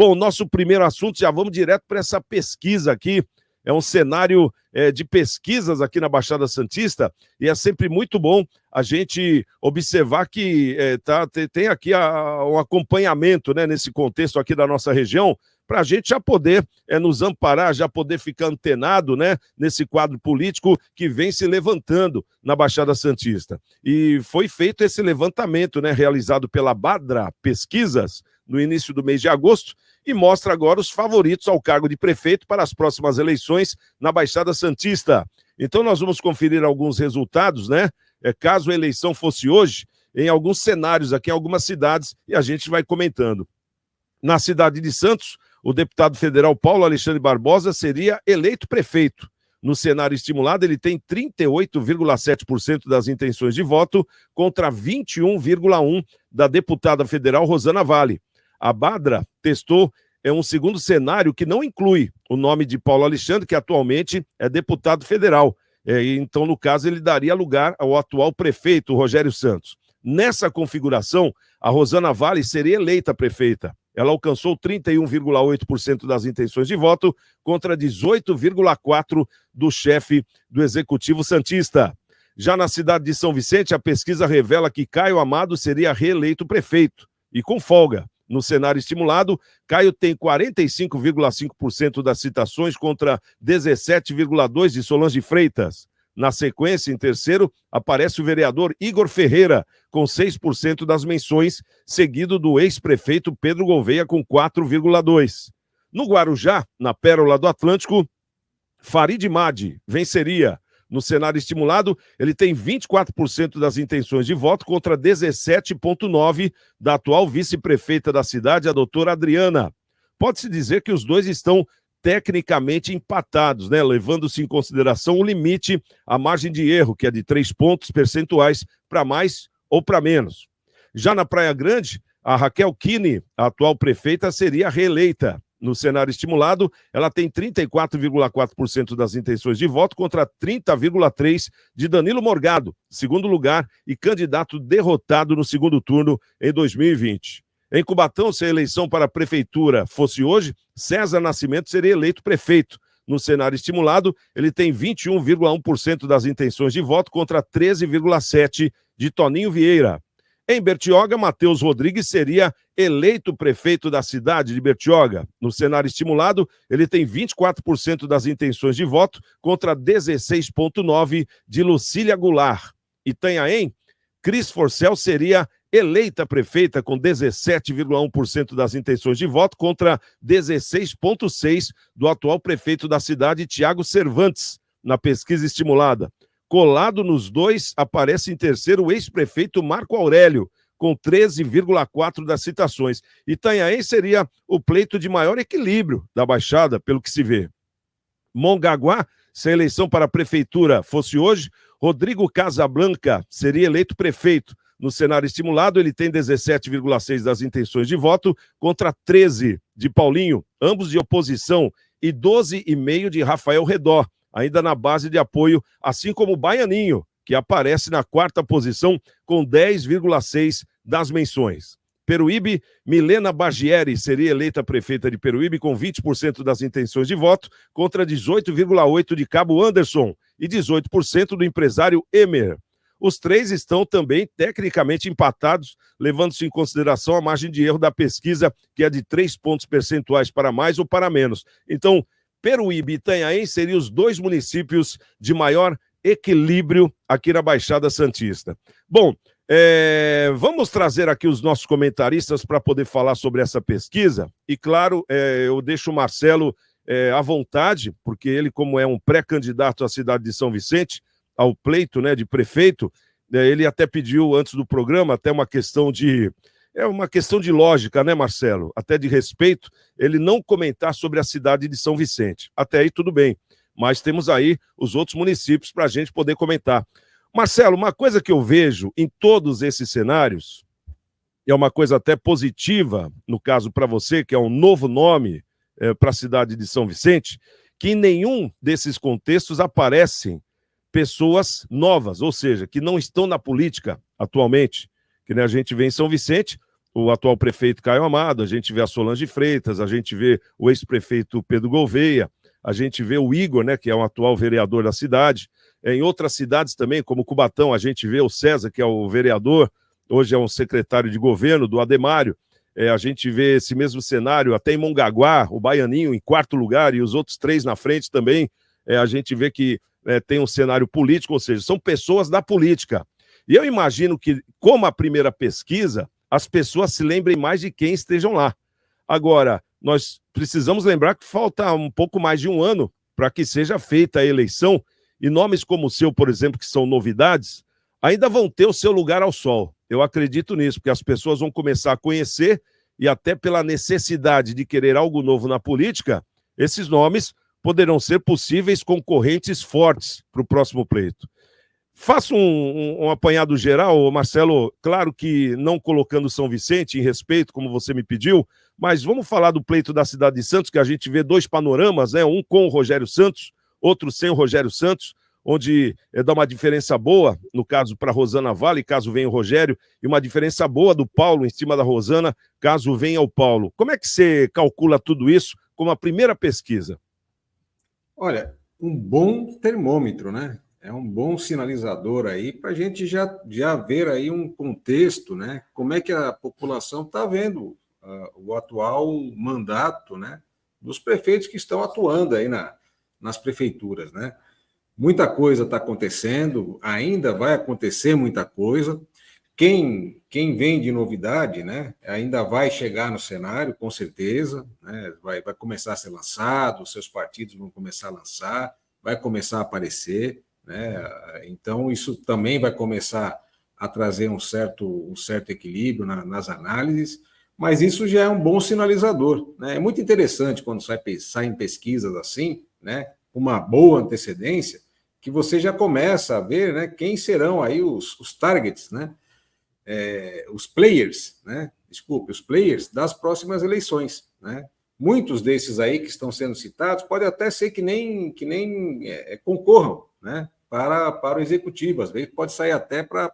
Bom, nosso primeiro assunto, já vamos direto para essa pesquisa aqui. É um cenário de pesquisas aqui na Baixada Santista e é sempre muito bom a gente observar que tem aqui um acompanhamento, né, nesse contexto aqui da nossa região, para a gente já poder nos amparar, já poder ficar antenado, né, nesse quadro político que vem se levantando na Baixada Santista. E foi feito esse levantamento, né, realizado pela Badra Pesquisas no início do mês de agosto, e mostra agora os favoritos ao cargo de prefeito para as próximas eleições na Baixada Santista. Então nós vamos conferir alguns resultados, né? Caso a eleição fosse hoje, em alguns cenários aqui, em algumas cidades, e a gente vai comentando. Na cidade de Santos, o deputado federal Paulo Alexandre Barbosa seria eleito prefeito. No cenário estimulado, ele tem 38,7% das intenções de voto contra 21,1% da deputada federal Rosana Vale. A Badra testou um segundo cenário que não inclui o nome de Paulo Alexandre, que atualmente é deputado federal. Então, no caso, ele daria lugar ao atual prefeito, Rogério Santos. Nessa configuração, a Rosana Vale seria eleita prefeita. Ela alcançou 31,8% das intenções de voto contra 18,4% do chefe do Executivo Santista. Já na cidade de São Vicente, a pesquisa revela que Caio Amado seria reeleito prefeito, e com folga. No cenário estimulado, Caio tem 45,5% das citações contra 17,2% de Solange Freitas. Na sequência, em terceiro, aparece o vereador Igor Ferreira, com 6% das menções, seguido do ex-prefeito Pedro Gouveia, com 4,2%. No Guarujá, na Pérola do Atlântico, Farid Madi venceria. No cenário estimulado, ele tem 24% das intenções de voto contra 17,9% da atual vice-prefeita da cidade, a doutora Adriana. Pode-se dizer que os dois estão tecnicamente empatados, né? Levando-se em consideração o limite, a margem de erro, que é de 3 pontos percentuais para mais ou para menos. Já na Praia Grande, a Raquel Kine, a atual prefeita, seria reeleita. No cenário estimulado, ela tem 34,4% das intenções de voto contra 30,3% de Danilo Morgado, segundo lugar e candidato derrotado no segundo turno em 2020. Em Cubatão, se a eleição para a prefeitura fosse hoje, César Nascimento seria eleito prefeito. No cenário estimulado, ele tem 21,1% das intenções de voto contra 13,7% de Toninho Vieira. Em Bertioga, Matheus Rodrigues seria eleito prefeito da cidade de Bertioga. No cenário estimulado, ele tem 24% das intenções de voto contra 16,9% de Lucília Goulart. Itanhaém, Cris Forcel seria eleita prefeita com 17,1% das intenções de voto contra 16,6% do atual prefeito da cidade, Tiago Cervantes, na pesquisa estimulada. Colado nos dois, aparece em terceiro o ex-prefeito Marco Aurélio, com 13,4% das citações. Itanhaém seria o pleito de maior equilíbrio da Baixada, pelo que se vê. Mongaguá, se a eleição para a prefeitura fosse hoje, Rodrigo Casablanca seria eleito prefeito. No cenário estimulado, ele tem 17,6% das intenções de voto contra 13% de Paulinho, ambos de oposição, e 12,5% de Rafael Redó, ainda na base de apoio, assim como o Baianinho, que aparece na quarta posição com 10,6% das menções. Peruíbe, Milena Bargieri seria eleita prefeita de Peruíbe com 20% das intenções de voto contra 18,8% de Cabo Anderson e 18% do empresário Emer. Os três estão também tecnicamente empatados, levando-se em consideração a margem de erro da pesquisa, que é de 3 pontos percentuais para mais ou para menos. Então, Peruíbe e Itanhaém seriam os dois municípios de maior equilíbrio aqui na Baixada Santista. Bom, vamos trazer aqui os nossos comentaristas para poder falar sobre essa pesquisa. E, claro, eu deixo o Marcelo à vontade, porque ele, como é um pré-candidato à cidade de São Vicente, ao pleito, né, de prefeito, ele até pediu antes do programa até uma questão de... É uma questão de lógica, né, Marcelo? Até de respeito, ele não comentar sobre a cidade de São Vicente. Até aí tudo bem, mas temos aí os outros municípios para a gente poder comentar. Marcelo, uma coisa que eu vejo em todos esses cenários, e é uma coisa até positiva, no caso para você, que é um novo nome para a cidade de São Vicente, que em nenhum desses contextos aparecem pessoas novas, ou seja, que não estão na política atualmente. Que, né, a gente vê em São Vicente o atual prefeito Caio Amado, a gente vê a Solange Freitas, a gente vê o ex-prefeito Pedro Gouveia, a gente vê o Igor, né, que é um atual vereador da cidade. Em outras cidades também, como Cubatão, a gente vê o César, que é o vereador, hoje é um secretário de governo do Ademário. A gente vê esse mesmo cenário até em Mongaguá, o Baianinho em quarto lugar e os outros 3 na frente também. A gente vê que tem um cenário político, ou seja, são pessoas da política. E eu imagino que, como a primeira pesquisa, as pessoas se lembrem mais de quem estejam lá. Agora, nós precisamos lembrar que falta um pouco mais de um ano para que seja feita a eleição, e nomes como o seu, por exemplo, que são novidades, ainda vão ter o seu lugar ao sol. Eu acredito nisso, porque as pessoas vão começar a conhecer, e até pela necessidade de querer algo novo na política, esses nomes poderão ser possíveis concorrentes fortes para o próximo pleito. Faça um apanhado geral, Marcelo, claro que não colocando São Vicente em respeito, como você me pediu, mas vamos falar do pleito da cidade de Santos, que a gente vê 2 panoramas, né? Um com o Rogério Santos, outro sem o Rogério Santos, onde dá uma diferença boa, no caso para Rosana Vale, caso venha o Rogério, e uma diferença boa do Paulo em cima da Rosana, caso venha o Paulo. Como é que você calcula tudo isso como a primeira pesquisa? Olha, um bom termômetro, né? É um bom sinalizador aí para a gente já ver aí um contexto, né? Como é que a população está vendo o atual mandato, né? Dos prefeitos que estão atuando aí nas prefeituras, né? Muita coisa está acontecendo, ainda vai acontecer muita coisa. Quem vem de novidade, né? Ainda vai chegar no cenário, com certeza, né? Vai começar a ser lançado, os seus partidos vão começar a lançar, vai começar a aparecer, né? Então, isso também vai começar a trazer um certo equilíbrio nas análises, mas isso já é um bom sinalizador, né? É muito interessante quando saem pesquisas assim, né? Uma boa antecedência, que você já começa a ver, né? Quem serão aí os targets, né? Os players, né? Desculpe, os players das próximas eleições, né? Muitos desses aí que estão sendo citados pode até ser que nem concorram, né? Para o executivo, às vezes pode sair até para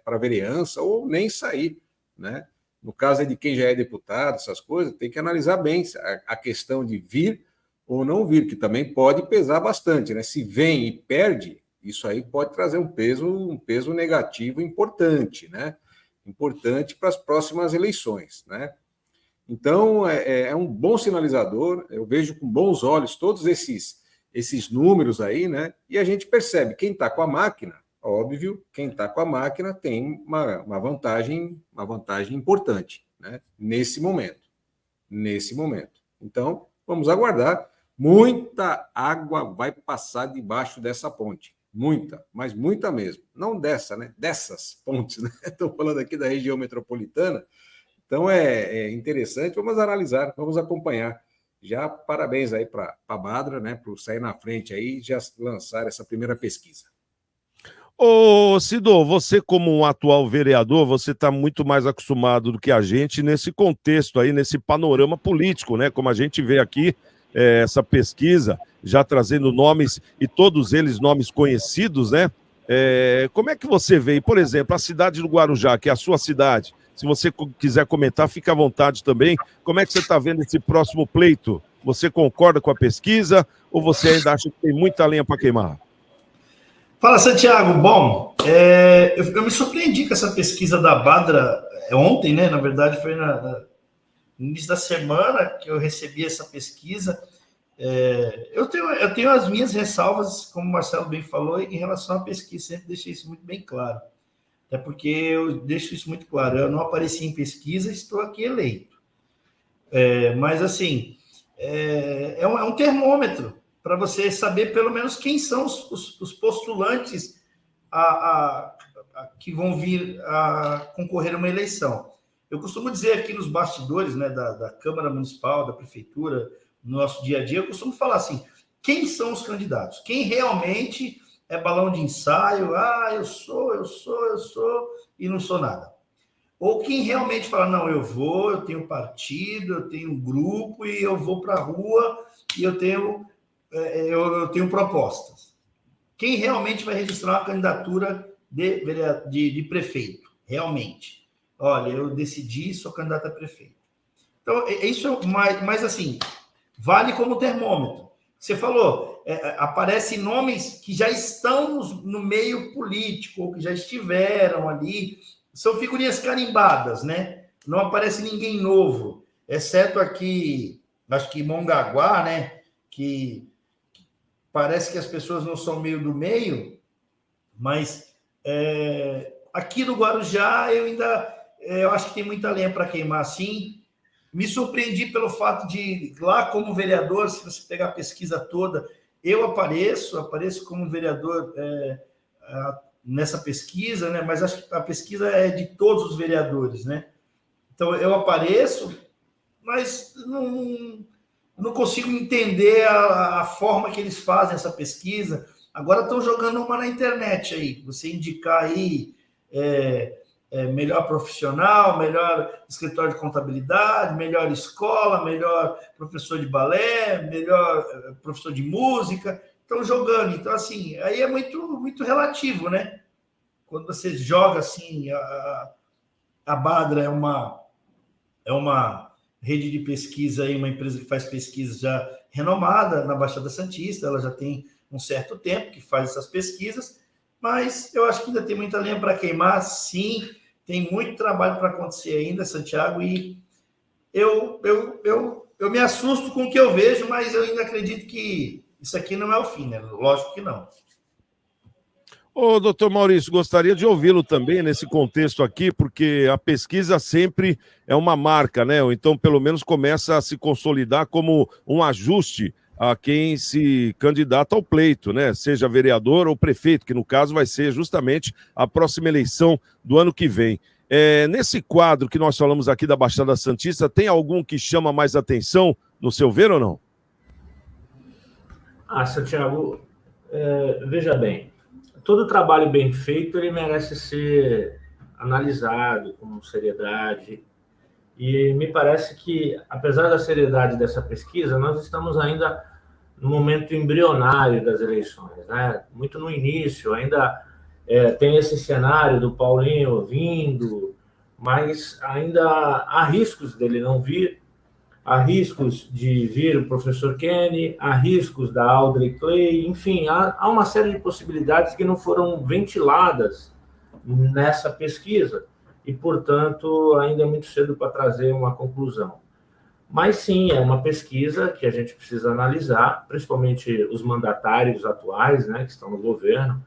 a vereança ou nem sair, né? No caso de quem já é deputado, essas coisas, tem que analisar bem a questão de vir ou não vir, que também pode pesar bastante, né? Se vem e perde, isso aí pode trazer um peso negativo importante, né? Importante para as próximas eleições, né? Então, é um bom sinalizador, eu vejo com bons olhos todos esses números aí, né? E a gente percebe, quem está com a máquina, óbvio, quem está com a máquina tem uma vantagem importante, né? Nesse momento. Então, vamos aguardar. Muita água vai passar debaixo dessa ponte. Muita, mas muita mesmo. Não dessa, né? Dessas pontes, né? Estou falando aqui da região metropolitana. Então, é interessante. Vamos analisar, vamos acompanhar. Já parabéns aí para a Badra, né? Por sair na frente aí e já lançar essa primeira pesquisa. Ô, Cido, você como um atual vereador, você está muito mais acostumado do que a gente nesse contexto aí, nesse panorama político, né? Como a gente vê aqui, essa pesquisa, já trazendo nomes, e todos eles nomes conhecidos, né? Como é que você vê, por exemplo, a cidade do Guarujá, que é a sua cidade, se você quiser comentar, fica à vontade também, como é que você está vendo esse próximo pleito? Você concorda com a pesquisa ou você ainda acha que tem muita lenha para queimar? Fala, Santiago. Bom, eu me surpreendi com essa pesquisa da Badra ontem, né? Na verdade, foi no início da semana que eu recebi essa pesquisa. Eu tenho as minhas ressalvas, como o Marcelo bem falou, em relação à pesquisa. Sempre deixei isso muito bem claro. Até porque eu deixo isso muito claro. Eu não apareci em pesquisa, estou aqui eleito. Mas, assim, é um termômetro para você saber pelo menos quem são os postulantes que vão vir a concorrer a uma eleição. Eu costumo dizer aqui nos bastidores, né, da Câmara Municipal, da Prefeitura, no nosso dia a dia, eu costumo falar assim, quem são os candidatos? Quem realmente é balão de ensaio? Eu sou, e não sou nada. Ou quem realmente fala, não, eu tenho partido, eu tenho grupo, e eu vou para a rua, e eu tenho propostas. Quem realmente vai registrar uma candidatura de prefeito, realmente. olha, eu decidi, sou candidato a prefeito. Então, isso é mais assim, vale como termômetro. Você falou, aparecem nomes que já estão no meio político, ou que já estiveram ali, são figurinhas carimbadas, né? Não aparece ninguém novo, exceto aqui, acho que Mongaguá, né? Que parece que as pessoas não são meio do meio, mas aqui no Guarujá eu acho que tem muita lenha para queimar, sim. Me surpreendi pelo fato de, lá como vereador, se você pegar a pesquisa toda, eu apareço como vereador nessa pesquisa, né? Mas acho que a pesquisa é de todos os vereadores, né? Então, eu apareço, mas não consigo entender a forma que eles fazem essa pesquisa. Agora estão jogando uma na internet aí, você indicar aí melhor profissional, melhor escritório de contabilidade, melhor escola, melhor professor de balé, melhor professor de música, estão jogando. Então, assim, aí é muito, muito relativo, né? Quando você joga assim, a Badra é uma rede de pesquisa aí, uma empresa que faz pesquisa já renomada na Baixada Santista, ela já tem um certo tempo que faz essas pesquisas, mas eu acho que ainda tem muita lenha para queimar, sim, tem muito trabalho para acontecer ainda, Santiago, e eu me assusto com o que eu vejo, mas eu ainda acredito que isso aqui não é o fim, né? Lógico que não. Ô, doutor Maurício, gostaria de ouvi-lo também nesse contexto aqui, porque a pesquisa sempre é uma marca, né? Ou então, pelo menos, começa a se consolidar como um ajuste a quem se candidata ao pleito, né? Seja vereador ou prefeito, que no caso vai ser justamente a próxima eleição do ano que vem. Nesse quadro que nós falamos aqui da Baixada Santista, tem algum que chama mais atenção, no seu ver ou não? Santiago, veja bem, todo trabalho bem feito, ele merece ser analisado com seriedade. E me parece que, apesar da seriedade dessa pesquisa, nós estamos ainda no momento embrionário das eleições, né? Muito no início, ainda tem esse cenário do Paulinho vindo, mas ainda há riscos dele não vir, há riscos de vir o professor Kenny, há riscos da Audrey Clay, enfim, há uma série de possibilidades que não foram ventiladas nessa pesquisa e, portanto, ainda é muito cedo para trazer uma conclusão. Mas, sim, é uma pesquisa que a gente precisa analisar, principalmente os mandatários atuais, né, que estão no governo,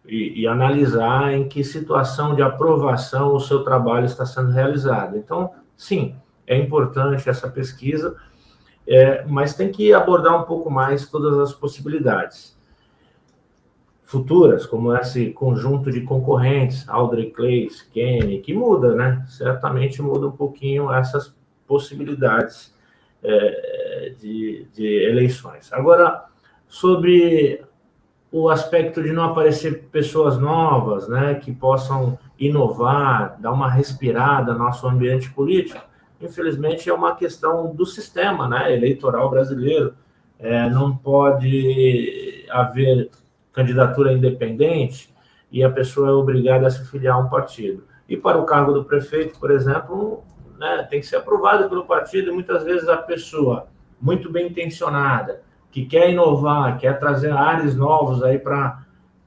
e analisar em que situação de aprovação o seu trabalho está sendo realizado. Então, sim, é importante essa pesquisa, mas tem que abordar um pouco mais todas as possibilidades futuras, como esse conjunto de concorrentes, Audrey Clay, Kenny, que muda, né? Certamente muda um pouquinho essas possibilidades de eleições. Agora, sobre o aspecto de não aparecer pessoas novas, né, que possam inovar, dar uma respirada no nosso ambiente político, infelizmente é uma questão do sistema, né, eleitoral brasileiro. Não pode haver candidatura independente e a pessoa é obrigada a se filiar a um partido. E para o cargo do prefeito, por exemplo, né, tem que ser aprovado pelo partido, e muitas vezes a pessoa muito bem intencionada, que quer inovar, quer trazer ares novos aí para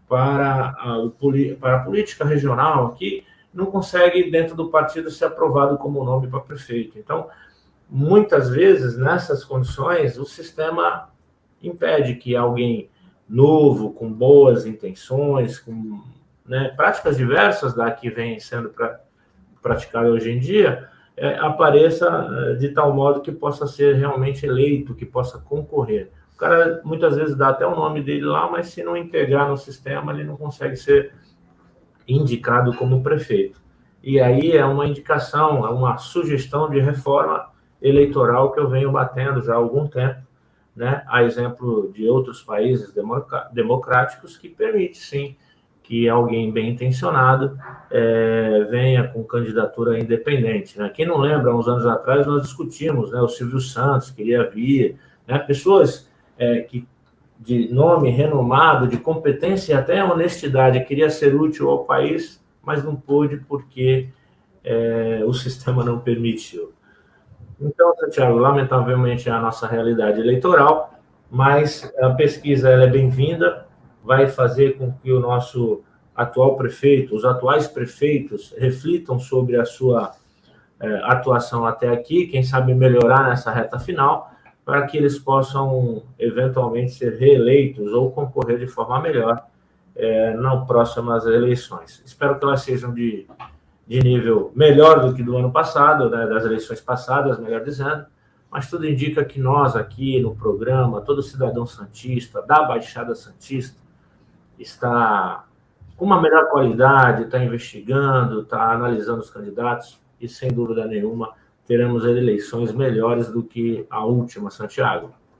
a política regional aqui, não consegue, dentro do partido, ser aprovado como nome para prefeito. Então, muitas vezes, nessas condições, o sistema impede que alguém novo, com boas intenções, com, né, práticas diversas da que vem sendo praticada hoje em dia, apareça de tal modo que possa ser realmente eleito, que possa concorrer. O cara, muitas vezes, dá até o nome dele lá, mas se não integrar no sistema, ele não consegue ser indicado como prefeito. E aí é uma indicação, é uma sugestão de reforma eleitoral que eu venho batendo já há algum tempo, né? A exemplo de outros países democráticos, que permite, sim, que alguém bem intencionado venha com candidatura independente, né? Quem não lembra, uns anos atrás, nós discutimos, né? O Silvio Santos queria vir, né? Pessoas que de nome renomado, de competência e até honestidade, queria ser útil ao país, mas não pôde porque o sistema não permitiu. Então, Santiago, lamentavelmente é a nossa realidade eleitoral, mas a pesquisa ela é bem-vinda, vai fazer com que o nosso atual prefeito, os atuais prefeitos, reflitam sobre a sua atuação até aqui, quem sabe melhorar nessa reta final, para que eles possam eventualmente ser reeleitos ou concorrer de forma melhor nas próximas eleições. Espero que elas sejam de nível melhor do que do ano passado, né, das eleições passadas, melhor dizendo, mas tudo indica que nós aqui no programa, todo cidadão santista, da Baixada Santista, está com uma melhor qualidade, está investigando, está analisando os candidatos e, sem dúvida nenhuma, teremos eleições melhores do que a última, Santiago.